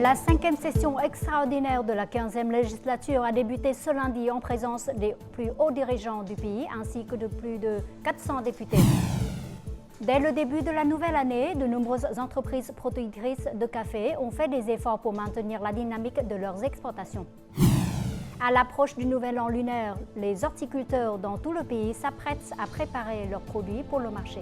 La 5e session extraordinaire de la 15e législature a débuté ce lundi en présence des plus hauts dirigeants du pays ainsi que de plus de 400 députés. Dès le début de la nouvelle année, de nombreuses entreprises productrices de café ont fait des efforts pour maintenir la dynamique de leurs exportations. À l'approche du nouvel an lunaire, les horticulteurs dans tout le pays s'apprêtent à préparer leurs produits pour le marché.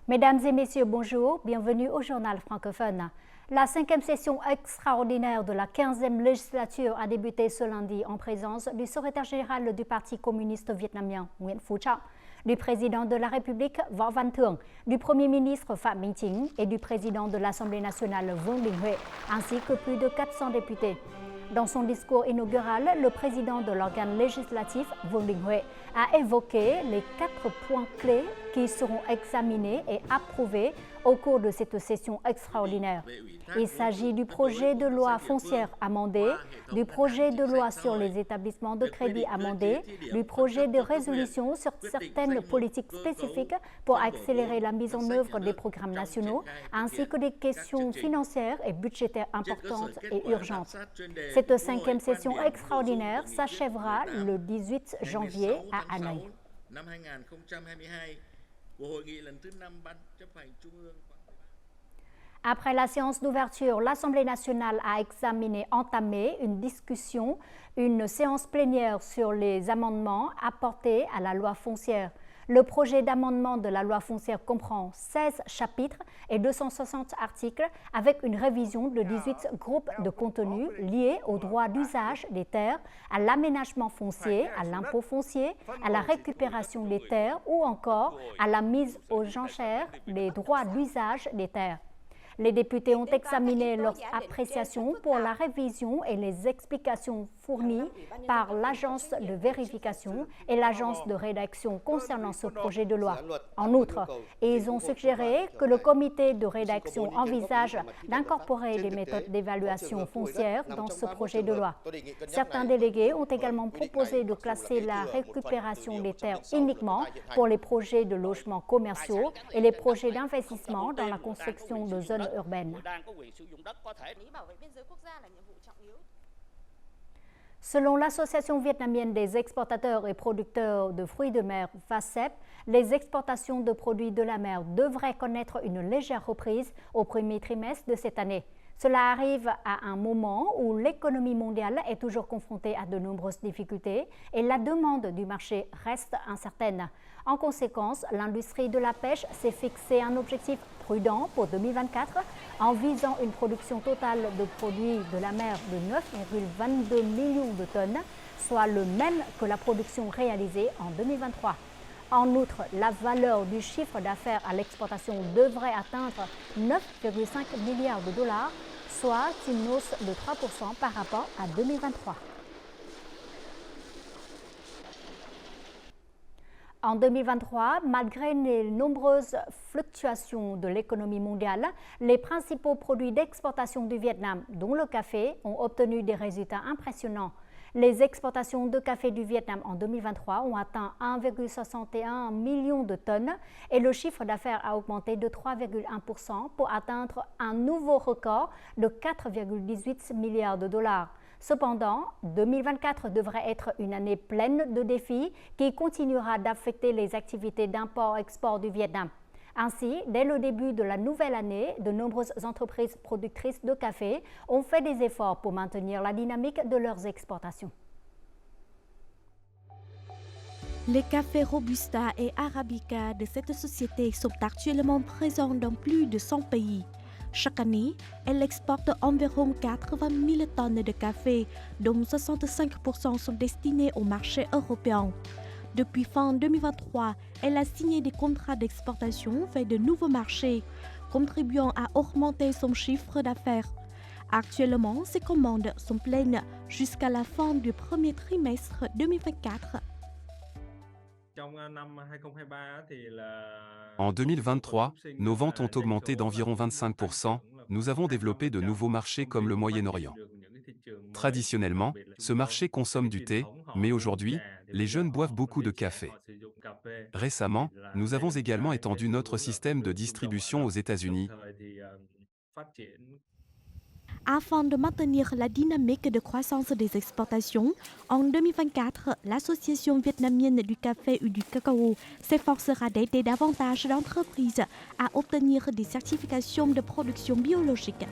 Mesdames et messieurs, bonjour, bienvenue au journal francophone. La 5e session extraordinaire de la 15e législature a débuté ce lundi en présence du secrétaire général du Parti communiste vietnamien Nguyễn Phú Trọng, du président de la République Võ Văn Thưởng, du Premier ministre Phạm Minh Chính et du président de l'Assemblée nationale Vương Đình Huệ, ainsi que plus de 400 députés. Dans son discours inaugural, le président de l'organe législatif, Vương Đình Huệ, a évoqué les 4 points clés qui seront examinés et approuvés au cours de cette session extraordinaire. Il s'agit du projet de loi foncière amendé, du projet de loi sur les établissements de crédit amendé, du projet de résolution sur certaines politiques spécifiques pour accélérer la mise en œuvre des programmes nationaux, ainsi que des questions financières et budgétaires importantes et urgentes. Cette 5e session extraordinaire s'achèvera le 18 janvier à Hanoï. Après la séance d'ouverture, l'Assemblée nationale a entamé une séance plénière sur les amendements apportés à la loi foncière. Le projet d'amendement de la loi foncière comprend 16 chapitres et 260 articles avec une révision de 18 groupes de contenus liés au droit d'usage des terres, à l'aménagement foncier, à l'impôt foncier, à la récupération des terres ou encore à la mise aux enchères des droits d'usage des terres. Les députés ont examiné leurs appréciations pour la révision et les explications fournies par l'agence de vérification et l'agence de rédaction concernant ce projet de loi. En outre, ils ont suggéré que le comité de rédaction envisage d'incorporer des méthodes d'évaluation foncière dans ce projet de loi. Certains délégués ont également proposé de classer la récupération des terres uniquement pour les projets de logements commerciaux et les projets d'investissement dans la construction de zones urbaine. Selon l'Association vietnamienne des exportateurs et producteurs de fruits de mer FASEP, les exportations de produits de la mer devraient connaître une légère reprise au premier trimestre de cette année. Cela arrive à un moment où l'économie mondiale est toujours confrontée à de nombreuses difficultés et la demande du marché reste incertaine. En conséquence, l'industrie de la pêche s'est fixé un objectif prudent pour 2024 en visant une production totale de produits de la mer de 9,22 millions de tonnes, soit le même que la production réalisée en 2023. En outre, la valeur du chiffre d'affaires à l'exportation devrait atteindre 9,5 milliards de dollars, soit une hausse de 3% par rapport à 2023. En 2023, malgré les nombreuses fluctuations de l'économie mondiale, les principaux produits d'exportation du Vietnam, dont le café, ont obtenu des résultats impressionnants. Les exportations de café du Vietnam en 2023 ont atteint 1,61 million de tonnes et le chiffre d'affaires a augmenté de 3,1% pour atteindre un nouveau record de 4,18 milliards de dollars. Cependant, 2024 devrait être une année pleine de défis qui continuera d'affecter les activités d'import-export du Vietnam. Ainsi, dès le début de la nouvelle année, de nombreuses entreprises productrices de café ont fait des efforts pour maintenir la dynamique de leurs exportations. Les cafés Robusta et Arabica de cette société sont actuellement présents dans plus de 100 pays. Chaque année, elle exporte environ 80 000 tonnes de café, dont 65% sont destinés au marché européen. Depuis fin 2023, elle a signé des contrats d'exportation vers de nouveaux marchés, contribuant à augmenter son chiffre d'affaires. Actuellement, ces commandes sont pleines jusqu'à la fin du premier trimestre 2024. En 2023, nos ventes ont augmenté d'environ 25%. Nous avons développé de nouveaux marchés comme le Moyen-Orient. Traditionnellement, ce marché consomme du thé, mais aujourd'hui, les jeunes boivent beaucoup de café. Récemment, nous avons également étendu notre système de distribution aux États-Unis. Afin de maintenir la dynamique de croissance des exportations, en 2024, l'Association vietnamienne du café et du cacao s'efforcera d'aider davantage d'entreprises à obtenir des certifications de production biologique.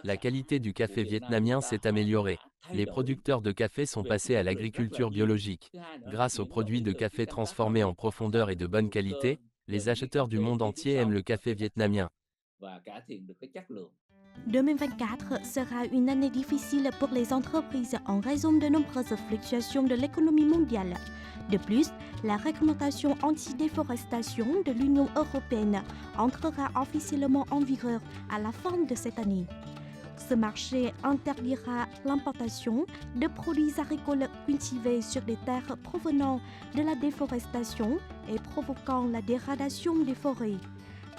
La qualité du café vietnamien s'est améliorée. Les producteurs de café sont passés à l'agriculture biologique. Grâce aux produits de café transformés en profondeur et de bonne qualité, les acheteurs du monde entier aiment le café vietnamien. 2024 sera une année difficile pour les entreprises en raison de nombreuses fluctuations de l'économie mondiale. De plus, la réglementation anti-déforestation de l'Union européenne entrera officiellement en vigueur à la fin de cette année. Ce marché interdira l'importation de produits agricoles cultivés sur des terres provenant de la déforestation et provoquant la dégradation des forêts.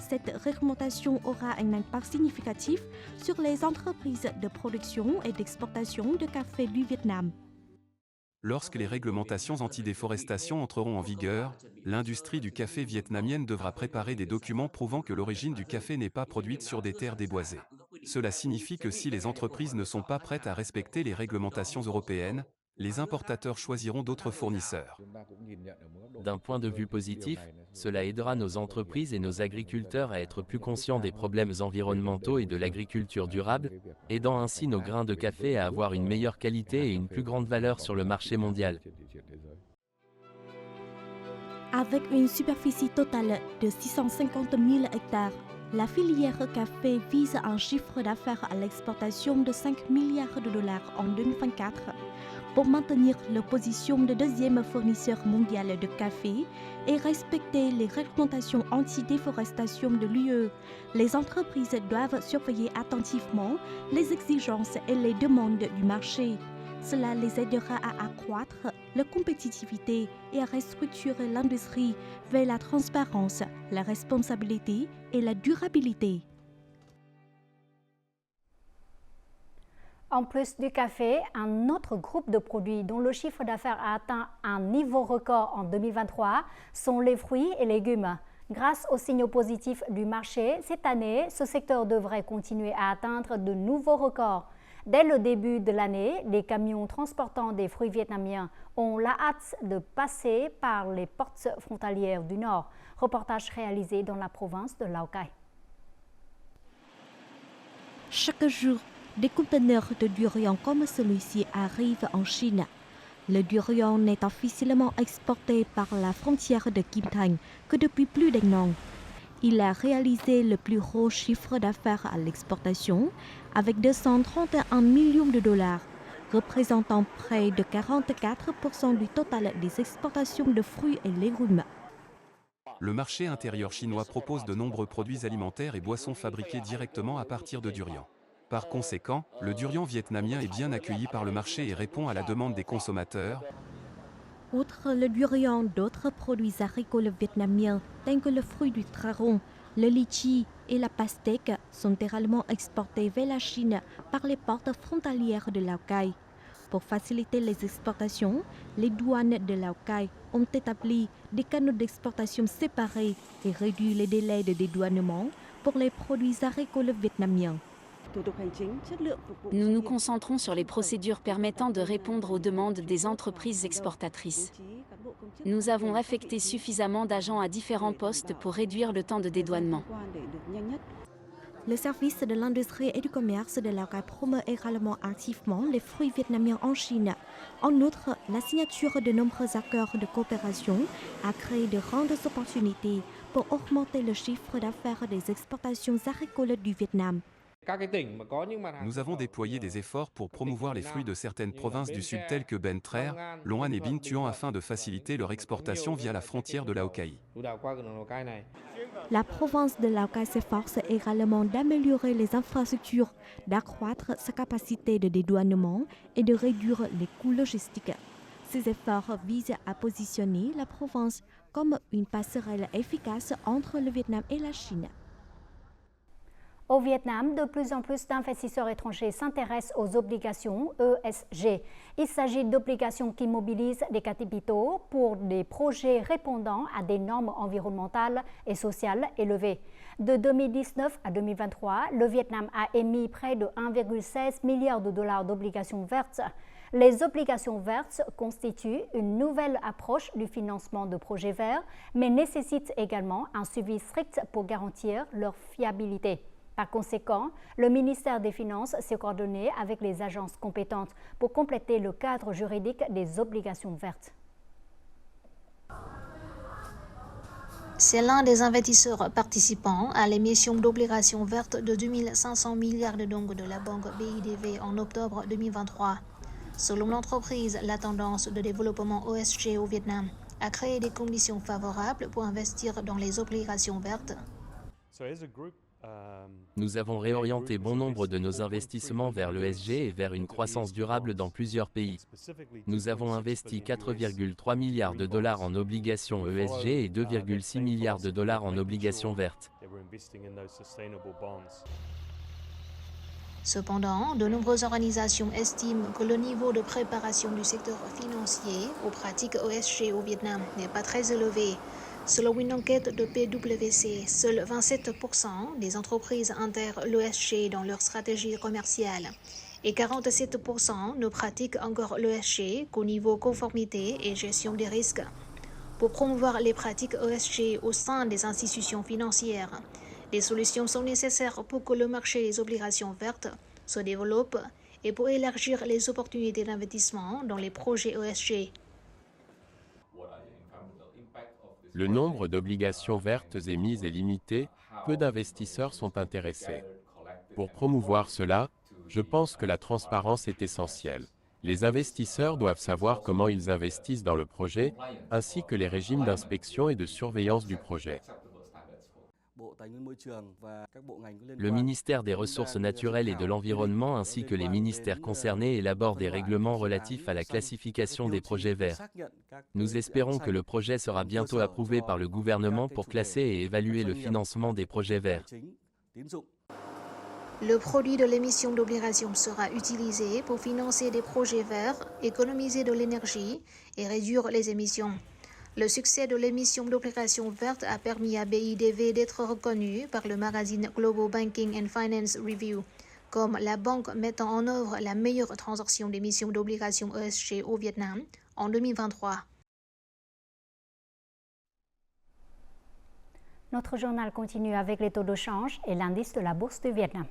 Cette réglementation aura un impact significatif sur les entreprises de production et d'exportation de café du Vietnam. Lorsque les réglementations anti-déforestation entreront en vigueur, l'industrie du café vietnamienne devra préparer des documents prouvant que l'origine du café n'est pas produite sur des terres déboisées. Cela signifie que si les entreprises ne sont pas prêtes à respecter les réglementations européennes, les importateurs choisiront d'autres fournisseurs. D'un point de vue positif, cela aidera nos entreprises et nos agriculteurs à être plus conscients des problèmes environnementaux et de l'agriculture durable, aidant ainsi nos grains de café à avoir une meilleure qualité et une plus grande valeur sur le marché mondial. Avec une superficie totale de 650 000 hectares, la filière café vise un chiffre d'affaires à l'exportation de 5 milliards de dollars en 2024. Pour maintenir leur position de deuxième fournisseur mondial de café et respecter les réglementations anti-déforestation de l'UE, les entreprises doivent surveiller attentivement les exigences et les demandes du marché. Cela les aidera à accroître leur compétitivité et à restructurer l'industrie vers la transparence, la responsabilité et la durabilité. En plus du café, un autre groupe de produits dont le chiffre d'affaires a atteint un niveau record en 2023 sont les fruits et légumes. Grâce aux signaux positifs du marché, cette année, ce secteur devrait continuer à atteindre de nouveaux records. Dès le début de l'année, les camions transportant des fruits vietnamiens ont la hâte de passer par les portes frontalières du Nord. Reportage réalisé dans la province de Lào Cai. Chaque jour, des conteneurs de durian comme celui-ci arrivent en Chine. Le durian n'est officiellement exporté par la frontière de Kim Thành que depuis plus d'un an. Il a réalisé le plus gros chiffre d'affaires à l'exportation avec 231 millions de dollars, représentant près de 44% du total des exportations de fruits et légumes. Le marché intérieur chinois propose de nombreux produits alimentaires et boissons fabriqués directement à partir de durian. Par conséquent, le durian vietnamien est bien accueilli par le marché et répond à la demande des consommateurs. Outre le durian, d'autres produits agricoles vietnamiens, tels que le fruit du dragon, le litchi et la pastèque, sont également exportés vers la Chine par les portes frontalières de Lào Cai. Pour faciliter les exportations, les douanes de Lào Cai ont établi des canaux d'exportation séparés et réduit les délais de dédouanement pour les produits agricoles vietnamiens. Nous nous concentrons sur les procédures permettant de répondre aux demandes des entreprises exportatrices. Nous avons affecté suffisamment d'agents à différents postes pour réduire le temps de dédouanement. Le service de l'industrie et du commerce de Lào Cai promeut également activement les fruits vietnamiens en Chine. En outre, la signature de nombreux accords de coopération a créé de grandes opportunités pour augmenter le chiffre d'affaires des exportations agricoles du Vietnam. Nous avons déployé des efforts pour promouvoir les fruits de certaines provinces du sud telles que Ben Tre, Long An et Binh Thuan afin de faciliter leur exportation via la frontière de Lào Cai. La province de Lào Cai s'efforce également d'améliorer les infrastructures, d'accroître sa capacité de dédouanement et de réduire les coûts logistiques. Ces efforts visent à positionner la province comme une passerelle efficace entre le Vietnam et la Chine. Au Vietnam, de plus en plus d'investisseurs étrangers s'intéressent aux obligations ESG. Il s'agit d'obligations qui mobilisent des capitaux pour des projets répondant à des normes environnementales et sociales élevées. De 2019 à 2023, le Vietnam a émis près de 1,16 milliard de dollars d'obligations vertes. Les obligations vertes constituent une nouvelle approche du financement de projets verts, mais nécessitent également un suivi strict pour garantir leur fiabilité. Par conséquent, le ministère des Finances s'est coordonné avec les agences compétentes pour compléter le cadre juridique des obligations vertes. C'est l'un des investisseurs participants à l'émission d'obligations vertes de 2500 milliards de dong de la banque BIDV en octobre 2023. Selon l'entreprise, la tendance de développement ESG au Vietnam a créé des conditions favorables pour investir dans les obligations vertes. Nous avons réorienté bon nombre de nos investissements vers l'ESG et vers une croissance durable dans plusieurs pays. Nous avons investi 4,3 milliards de dollars en obligations ESG et 2,6 milliards de dollars en obligations vertes. Cependant, de nombreuses organisations estiment que le niveau de préparation du secteur financier aux pratiques ESG au Vietnam n'est pas très élevé. Selon une enquête de PwC, seuls 27% des entreprises intègrent l'ESG dans leur stratégie commerciale et 47% ne pratiquent encore l'ESG qu'au niveau conformité et gestion des risques. Pour promouvoir les pratiques ESG au sein des institutions financières, des solutions sont nécessaires pour que le marché des obligations vertes se développe et pour élargir les opportunités d'investissement dans les projets ESG. Le nombre d'obligations vertes émises est limité, peu d'investisseurs sont intéressés. Pour promouvoir cela, je pense que la transparence est essentielle. Les investisseurs doivent savoir comment ils investissent dans le projet, ainsi que les régimes d'inspection et de surveillance du projet. Le ministère des Ressources naturelles et de l'Environnement ainsi que les ministères concernés élaborent des règlements relatifs à la classification des projets verts. Nous espérons que le projet sera bientôt approuvé par le gouvernement pour classer et évaluer le financement des projets verts. Le produit de l'émission d'obligations sera utilisé pour financer des projets verts, économiser de l'énergie et réduire les émissions. Le succès de l'émission d'obligations vertes a permis à BIDV d'être reconnu par le magazine Global Banking and Finance Review comme la banque mettant en œuvre la meilleure transaction d'émission d'obligations ESG au Vietnam en 2023. Notre journal continue avec les taux de change et l'indice de la bourse du Vietnam.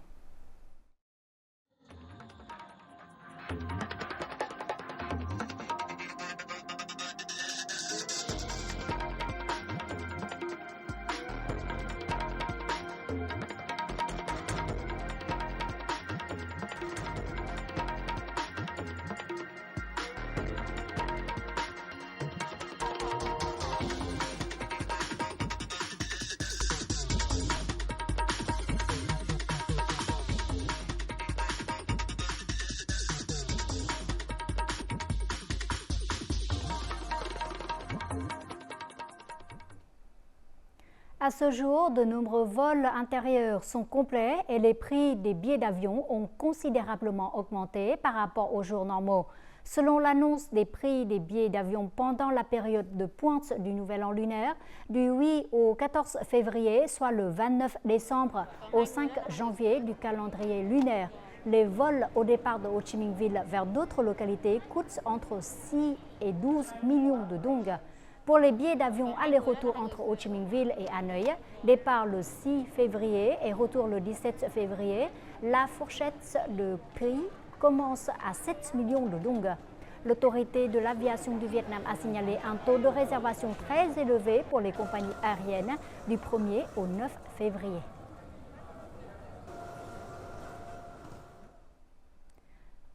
À ce jour, de nombreux vols intérieurs sont complets et les prix des billets d'avion ont considérablement augmenté par rapport aux jours normaux. Selon l'annonce des prix des billets d'avion pendant la période de pointe du Nouvel An lunaire, du 8 au 14 février, soit le 29 décembre au 5 janvier du calendrier lunaire, les vols au départ de Ho Chi Minh Ville vers d'autres localités coûtent entre 6 et 12 millions de dong. Pour les billets d'avion aller-retour entre Ho Chi Minh Ville et Hanoï, départ le 6 février et retour le 17 février, la fourchette de prix commence à 7 millions de dong. L'autorité de l'aviation du Vietnam a signalé un taux de réservation très élevé pour les compagnies aériennes du 1er au 9 février.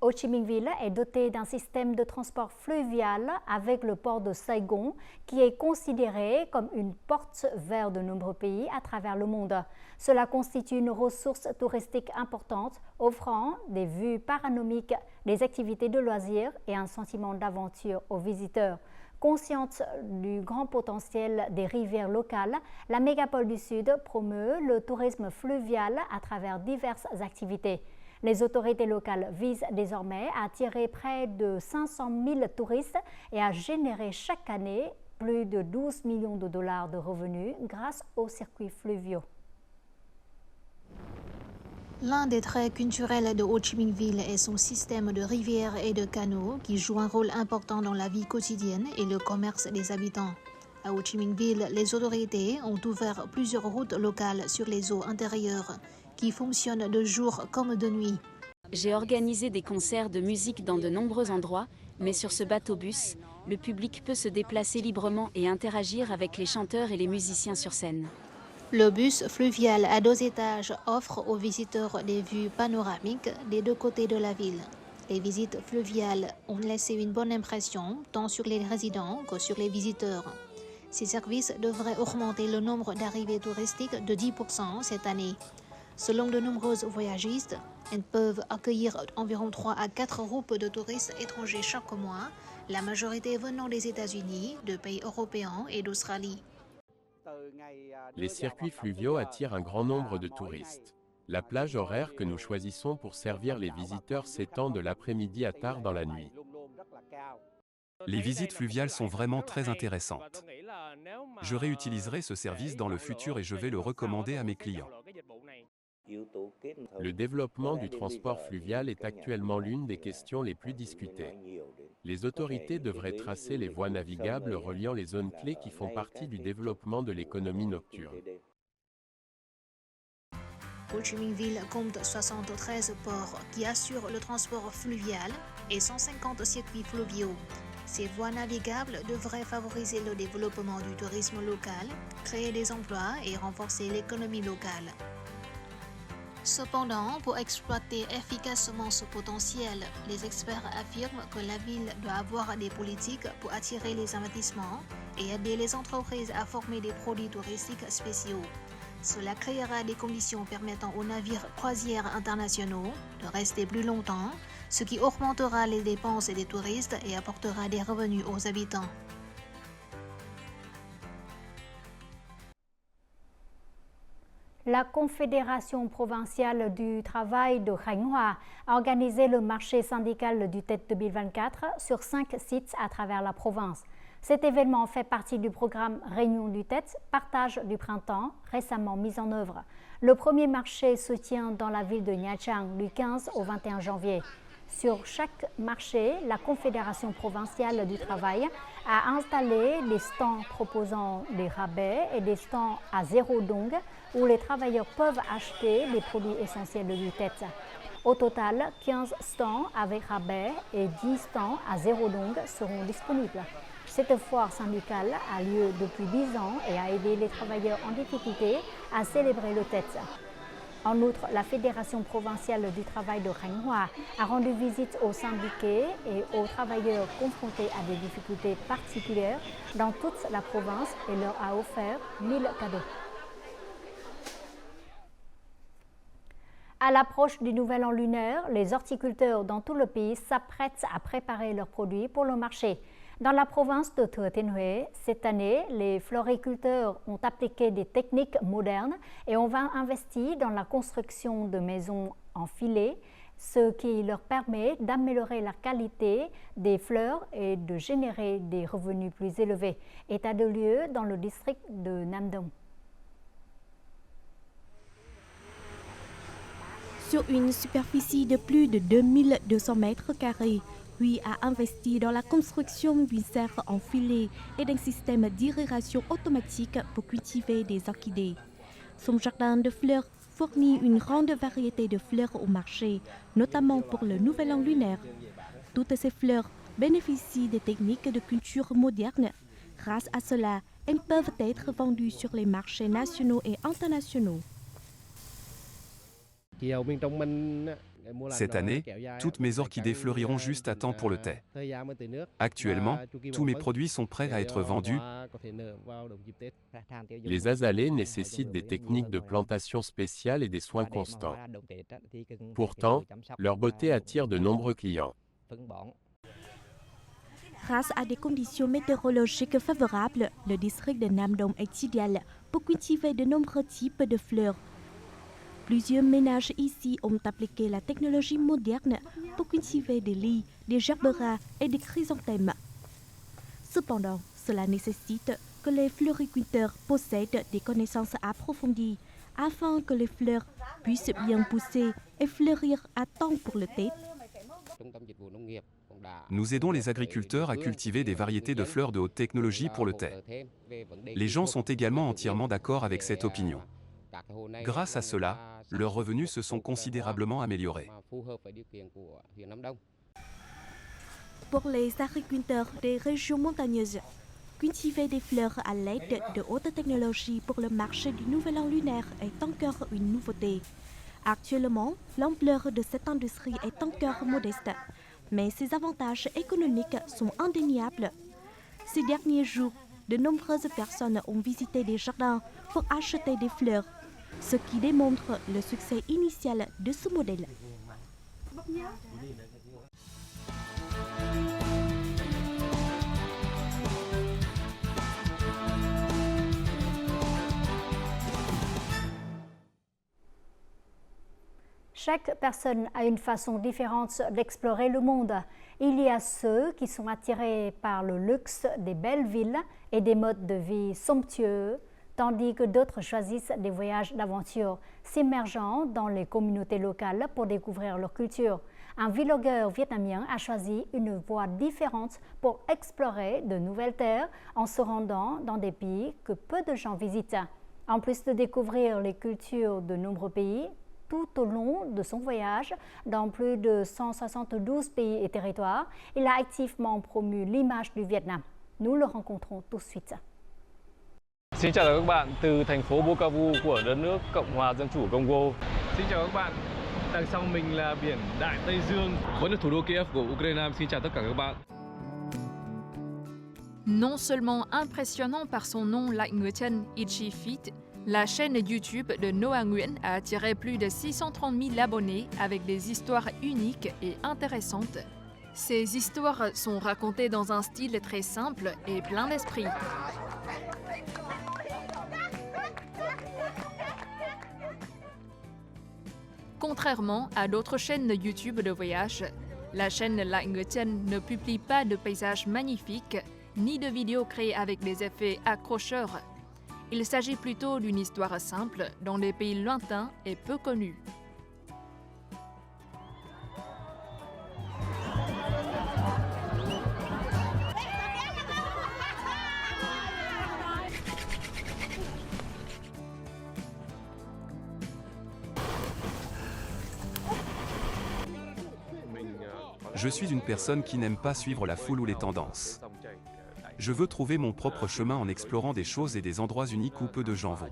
Ho Chi Minh Ville est dotée d'un système de transport fluvial avec le port de Saigon qui est considéré comme une porte vers de nombreux pays à travers le monde. Cela constitue une ressource touristique importante, offrant des vues panoramiques, des activités de loisirs et un sentiment d'aventure aux visiteurs. Consciente du grand potentiel des rivières locales, la mégapole du Sud promeut le tourisme fluvial à travers diverses activités. Les autorités locales visent désormais à attirer près de 500 000 touristes et à générer chaque année plus de 12 millions de dollars de revenus grâce aux circuits fluviaux. L'un des traits culturels de Ho Chi Minh Ville est son système de rivières et de canaux qui joue un rôle important dans la vie quotidienne et le commerce des habitants. À Ho Chi Minh Ville, les autorités ont ouvert plusieurs routes locales sur les eaux intérieures qui fonctionnent de jour comme de nuit. J'ai organisé des concerts de musique dans de nombreux endroits, mais sur ce bateau-bus, le public peut se déplacer librement et interagir avec les chanteurs et les musiciens sur scène. Le bus fluvial à 2 étages offre aux visiteurs des vues panoramiques des 2 côtés de la ville. Les visites fluviales ont laissé une bonne impression tant sur les résidents que sur les visiteurs. Ces services devraient augmenter le nombre d'arrivées touristiques de 10% cette année. Selon de nombreux voyagistes, ils peuvent accueillir environ 3 à 4 groupes de touristes étrangers chaque mois, la majorité venant des États-Unis, de pays européens et d'Australie. Les circuits fluviaux attirent un grand nombre de touristes. La plage horaire que nous choisissons pour servir les visiteurs s'étend de l'après-midi à tard dans la nuit. Les visites fluviales sont vraiment très intéressantes. Je réutiliserai ce service dans le futur et je vais le recommander à mes clients. Le développement du transport fluvial est actuellement l'une des questions les plus discutées. Les autorités devraient tracer les voies navigables reliant les zones clés qui font partie du développement de l'économie nocturne. Ho Chi Minh Ville compte 73 ports qui assurent le transport fluvial et 150 circuits fluviaux. Ces voies navigables devraient favoriser le développement du tourisme local, créer des emplois et renforcer l'économie locale. Cependant, pour exploiter efficacement ce potentiel, les experts affirment que la ville doit avoir des politiques pour attirer les investissements et aider les entreprises à former des produits touristiques spéciaux. Cela créera des conditions permettant aux navires croisières internationaux de rester plus longtemps, ce qui augmentera les dépenses des touristes et apportera des revenus aux habitants. La Confédération provinciale du travail de Khánh Hòa a organisé le marché syndical du TET 2024 sur 5 sites à travers la province. Cet événement fait partie du programme Réunion du TET, partage du printemps, récemment mis en œuvre. Le premier marché se tient dans la ville de Nha Trang du 15 au 21 janvier. Sur chaque marché, la Confédération provinciale du travail a installé des stands proposant des rabais et des stands à 0 dong où les travailleurs peuvent acheter des produits essentiels du TET. Au total, 15 stands avec rabais et 10 stands à 0 dong seront disponibles. Cette foire syndicale a lieu depuis 10 ans et a aidé les travailleurs en difficulté à célébrer le TET. En outre, la Fédération provinciale du travail de Khánh Hòa a rendu visite aux syndiqués et aux travailleurs confrontés à des difficultés particulières dans toute la province et leur a offert 1000 cadeaux. À l'approche du Nouvel An lunaire, les horticulteurs dans tout le pays s'apprêtent à préparer leurs produits pour le marché. Dans la province de Thừa Thiên Huế, cette année, les floriculteurs ont appliqué des techniques modernes et ont investi dans la construction de maisons en filet, ce qui leur permet d'améliorer la qualité des fleurs et de générer des revenus plus élevés. État de lieu dans le district de Nam Dong. Sur une superficie de plus de 2200 mètres carrés, Huy a investi dans la construction d'une serre en filet et d'un système d'irrigation automatique pour cultiver des orchidées. Son jardin de fleurs fournit une grande variété de fleurs au marché, notamment pour le Nouvel An lunaire. Toutes ces fleurs bénéficient des techniques de culture modernes. Grâce à cela, elles peuvent être vendues sur les marchés nationaux et internationaux. Cette année, toutes mes orchidées fleuriront juste à temps pour le thé. Actuellement, tous mes produits sont prêts à être vendus. Les azalées nécessitent des techniques de plantation spéciales et des soins constants. Pourtant, leur beauté attire de nombreux clients. Grâce à des conditions météorologiques favorables, le district de Nam Dong est idéal pour cultiver de nombreux types de fleurs. Plusieurs ménages ici ont appliqué la technologie moderne pour cultiver des lys, des gerberas et des chrysanthèmes. Cependant, cela nécessite que les floriculteurs possèdent des connaissances approfondies afin que les fleurs puissent bien pousser et fleurir à temps pour le thé. Nous aidons les agriculteurs à cultiver des variétés de fleurs de haute technologie pour le thé. Les gens sont également entièrement d'accord avec cette opinion. Grâce à cela, leurs revenus se sont considérablement améliorés. Pour les agriculteurs des régions montagneuses, cultiver des fleurs à l'aide de haute technologie pour le marché du Nouvel An lunaire est encore une nouveauté. Actuellement, l'ampleur de cette industrie est encore modeste, mais ses avantages économiques sont indéniables. Ces derniers jours, de nombreuses personnes ont visité des jardins pour acheter des fleurs, ce qui démontre le succès initial de ce modèle. Chaque personne a une façon différente d'explorer le monde. Il y a ceux qui sont attirés par le luxe des belles villes et des modes de vie somptueux, tandis que d'autres choisissent des voyages d'aventure, s'immergeant dans les communautés locales pour découvrir leur culture. Un vlogueur vietnamien a choisi une voie différente pour explorer de nouvelles terres en se rendant dans des pays que peu de gens visitent. En plus de découvrir les cultures de nombreux pays, tout au long de son voyage, dans plus de 172 pays et territoires, il a activement promu l'image du Vietnam. Nous le rencontrons tout de suite. Xin chào các bạn từ thành phố Bukavu của đất nước Cộng hòa Dân chủ Congo. Xin chào các bạn, đằng sau mình là biển Đại Tây Dương, vẫn là thủ đô Kiev của Ukraine. Xin chào tất cả các bạn. Non seulement impressionnant par son nom Lại Người Chân Ichi Fit, la chaîne YouTube de Noah Nguyen a attiré plus de 630 000 abonnés avec des histoires uniques et intéressantes. Ces histoires sont racontées dans un style très simple et plein d'esprit. Contrairement à d'autres chaînes YouTube de voyage, la chaîne Lại Người Chân ne publie pas de paysages magnifiques ni de vidéos créées avec des effets accrocheurs. Il s'agit plutôt d'une histoire simple dans des pays lointains et peu connus. Je suis une personne qui n'aime pas suivre la foule ou les tendances. Je veux trouver mon propre chemin en explorant des choses et des endroits uniques où peu de gens vont.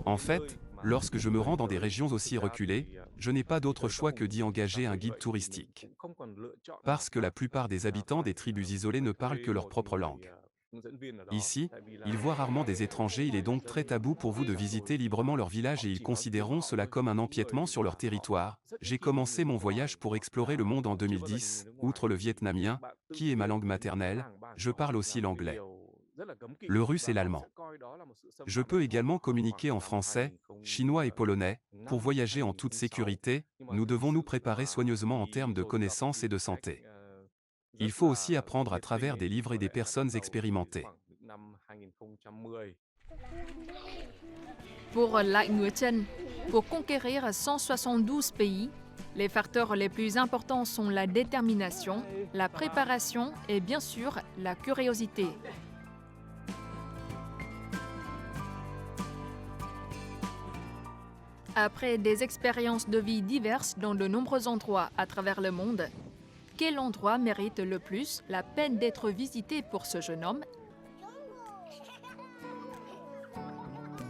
En fait, lorsque je me rends dans des régions aussi reculées, je n'ai pas d'autre choix que d'y engager un guide touristique. Parce que la plupart des habitants des tribus isolées ne parlent que leur propre langue. Ici, ils voient rarement des étrangers, il est donc très tabou pour vous de visiter librement leur village et ils considéreront cela comme un empiètement sur leur territoire. J'ai commencé mon voyage pour explorer le monde en 2010, outre le vietnamien, qui est ma langue maternelle, je parle aussi l'anglais, le russe et l'allemand. Je peux également communiquer en français, chinois et polonais. Pour voyager en toute sécurité, nous devons nous préparer soigneusement en termes de connaissances et de santé. Il faut aussi apprendre à travers des livres et des personnes expérimentées. Pour Lại Người Chân, pour conquérir 172 pays, les facteurs les plus importants sont la détermination, la préparation et bien sûr la curiosité. Après des expériences de vie diverses dans de nombreux endroits à travers le monde, quel endroit mérite le plus la peine d'être visité pour ce jeune homme?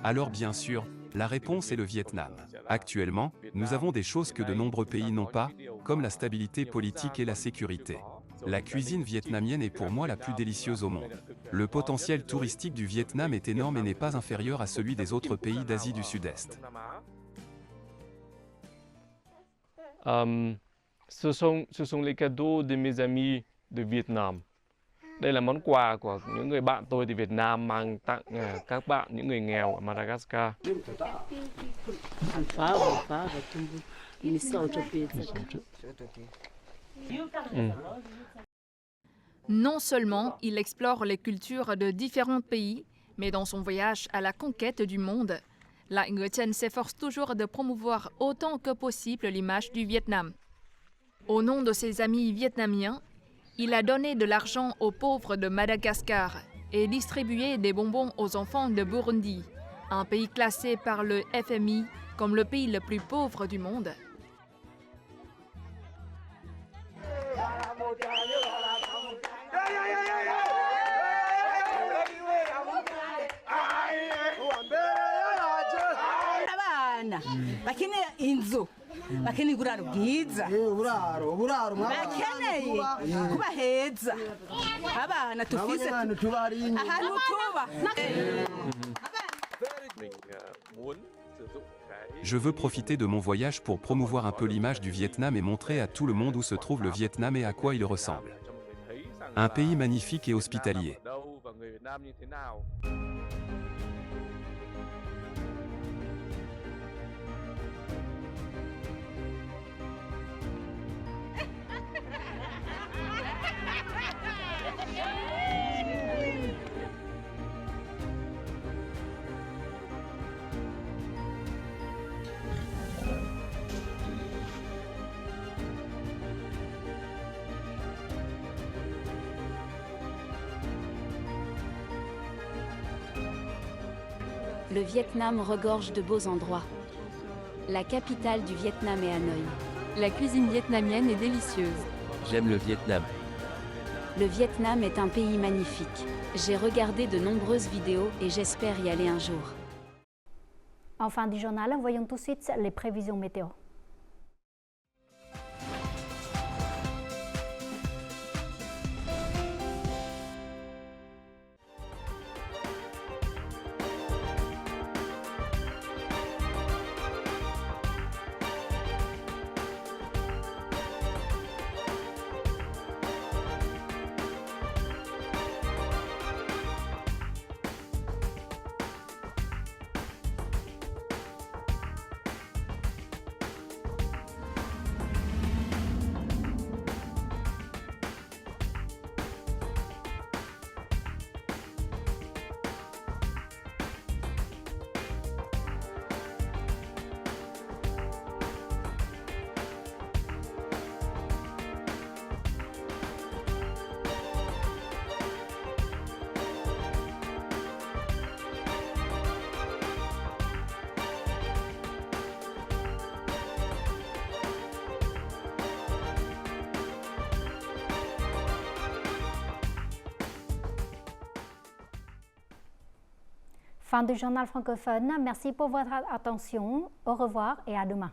Alors bien sûr, la réponse est le Vietnam. Actuellement, nous avons des choses que de nombreux pays n'ont pas, comme la stabilité politique et la sécurité. La cuisine vietnamienne est pour moi la plus délicieuse au monde. Le potentiel touristique du Vietnam est énorme et n'est pas inférieur à celui des autres pays d'Asie du Sud-Est. Ce sont les cadeaux de mes amis de Vietnam. Đây là món quà của những người bạn tôi từ Việt Nam mang tặng các bạn, những người nghèo ở Madagascar. Non seulement il explore les cultures de différents pays, mais dans son voyage à la conquête du monde, Lại Ngựa Chen s'efforce toujours de promouvoir autant que possible l'image du Vietnam. Au nom de ses amis vietnamiens, il a donné de l'argent aux pauvres de Madagascar et distribué des bonbons aux enfants de Burundi, un pays classé par le FMI comme le pays le plus pauvre du monde. Bakeneye uburaro bwiza bakeneye kuba heza abana tufise ahantu tuba. Je veux profiter de mon voyage pour promouvoir un peu l'image du Vietnam et montrer à tout le monde où se trouve le Vietnam et à quoi il ressemble. Un pays magnifique et hospitalier. Le Vietnam regorge de beaux endroits. La capitale du Vietnam est Hanoï. La cuisine vietnamienne est délicieuse. J'aime le Vietnam. Le Vietnam est un pays magnifique. J'ai regardé de nombreuses vidéos et j'espère y aller un jour. En fin du journal, voyons tout de suite les prévisions météo. Fin du journal francophone. Merci pour votre attention. Au revoir et à demain.